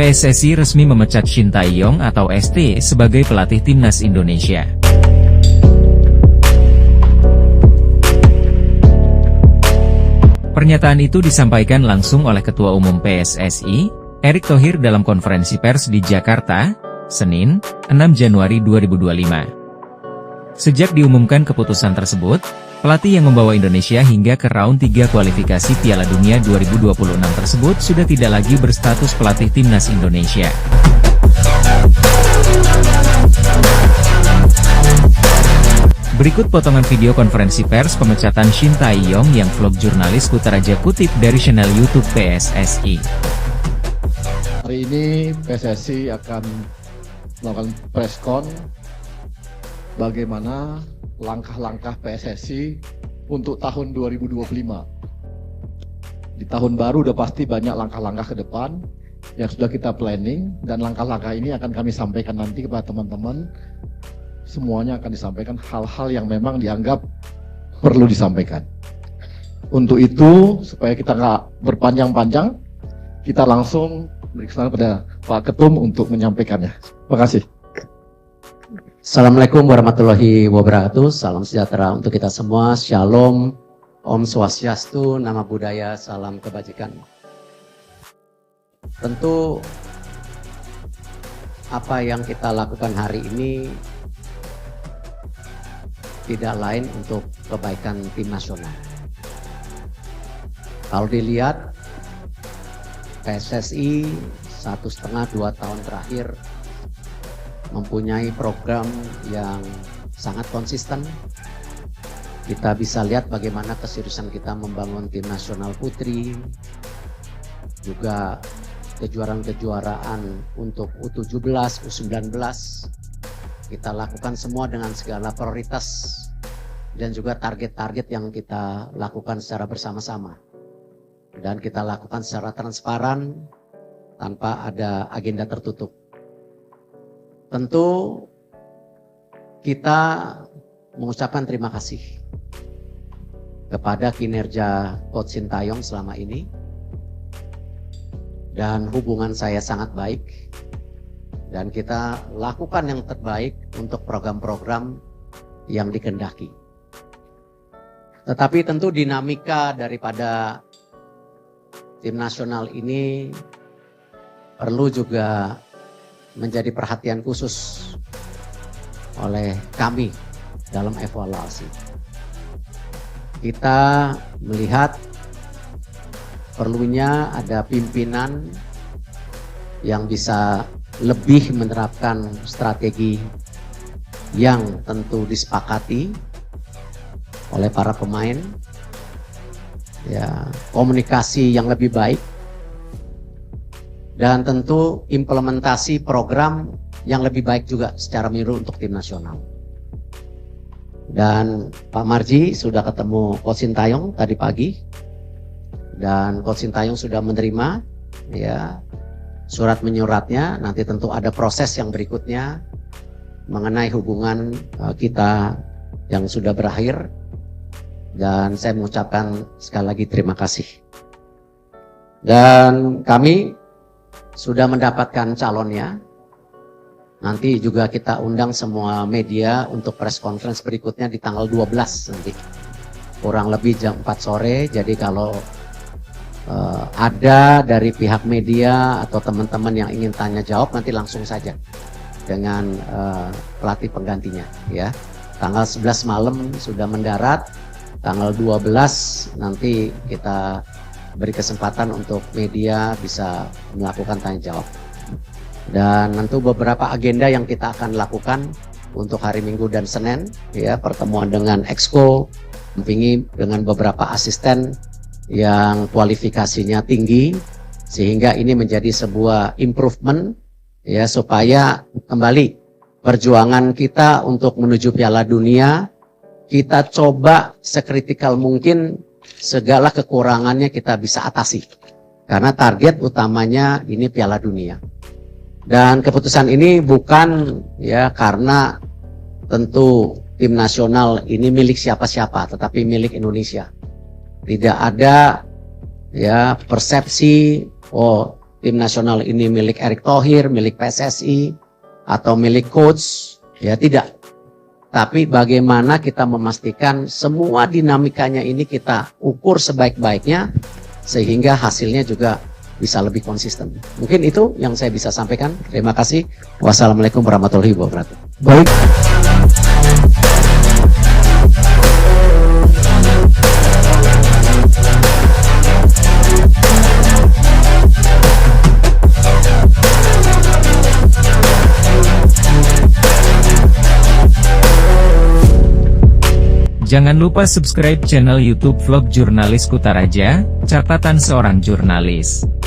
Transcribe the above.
PSSI resmi memecat Shin Tae-yong atau ST sebagai pelatih timnas Indonesia. Pernyataan itu disampaikan langsung oleh Ketua Umum PSSI, Erick Thohir dalam konferensi pers di Jakarta, Senin, 6 Januari 2025. Sejak diumumkan keputusan tersebut, pelatih yang membawa Indonesia hingga ke round 3 kualifikasi Piala Dunia 2026 tersebut sudah tidak lagi berstatus pelatih timnas Indonesia. Berikut potongan video konferensi pers pemecatan Shin Tae-yong yang vlog jurnalis Kutaraja kutip dari channel YouTube PSSI. Hari ini PSSI akan melakukan press con bagaimana langkah-langkah PSSI untuk tahun 2025. Di tahun baru udah pasti banyak langkah-langkah ke depan yang sudah kita planning, dan langkah-langkah ini akan kami sampaikan nanti kepada teman-teman. Semuanya akan disampaikan hal-hal yang memang dianggap perlu disampaikan. Untuk itu, supaya kita nggak berpanjang-panjang, kita langsung berikan kepada Pak Ketum untuk menyampaikannya. Terima kasih. Assalamualaikum warahmatullahi wabarakatuh. Salam sejahtera untuk kita semua. Shalom, Om Swastiastu, Nama Budaya, salam kebajikan. Tentu apa yang kita lakukan hari ini tidak lain untuk kebaikan tim nasional. Kalau dilihat PSSI 1,5-2 tahun terakhir mempunyai program yang sangat konsisten. Kita bisa lihat bagaimana keseriusan kita membangun tim nasional putri, juga kejuaraan-kejuaraan untuk U17, U19. Kita lakukan semua dengan segala prioritas dan juga target-target yang kita lakukan secara bersama-sama. Dan kita lakukan secara transparan tanpa ada agenda tertutup. Tentu kita mengucapkan terima kasih kepada kinerja Coach Shin Tae-yong selama ini, dan hubungan saya sangat baik, dan kita lakukan yang terbaik untuk program-program yang dikehendaki. Tetapi tentu dinamika daripada tim nasional ini perlu juga menjadi perhatian khusus oleh kami dalam evaluasi. Kita melihat perlunya ada pimpinan yang bisa lebih menerapkan strategi yang tentu disepakati oleh para pemain, ya, komunikasi yang lebih baik, dan tentu implementasi program yang lebih baik juga secara menyeluruh untuk tim nasional. Dan Pak Marji sudah ketemu Coach Shin Tae-yong tadi pagi, dan Coach Shin Tae-yong sudah menerima ya surat menyuratnya. Nanti tentu ada proses yang berikutnya mengenai hubungan kita yang sudah berakhir, dan saya mengucapkan sekali lagi terima kasih. Dan kami sudah mendapatkan calonnya. Nanti juga kita undang semua media untuk press conference berikutnya di tanggal 12 nanti. Kurang lebih jam 4 sore. Jadi kalau ada dari pihak media atau teman-teman yang ingin tanya jawab, nanti langsung saja dengan pelatih penggantinya ya. Tanggal 11 malam sudah mendarat. Tanggal 12 nanti kita beri kesempatan untuk media bisa melakukan tanya jawab. Dan tentu beberapa agenda yang kita akan lakukan untuk hari Minggu dan Senin ya, pertemuan dengan Exco, mendampingi dengan beberapa asisten yang kualifikasinya tinggi, sehingga ini menjadi sebuah improvement ya, supaya kembali perjuangan kita untuk menuju Piala Dunia kita coba sekritikal mungkin, segala kekurangannya kita bisa atasi, karena target utamanya ini Piala Dunia. Dan keputusan ini bukan ya karena tentu tim nasional ini milik siapa-siapa, tetapi milik Indonesia. Tidak ada ya persepsi oh tim nasional ini milik Erick Thohir, milik PSSI, atau milik coach, ya tidak. Tapi bagaimana kita memastikan semua dinamikanya ini kita ukur sebaik-baiknya, sehingga hasilnya juga bisa lebih konsisten. Mungkin itu yang saya bisa sampaikan. Terima kasih. Wassalamualaikum warahmatullahi wabarakatuh. Baik. Jangan lupa subscribe channel YouTube Vlog Jurnalis Kutaraja, catatan seorang jurnalis.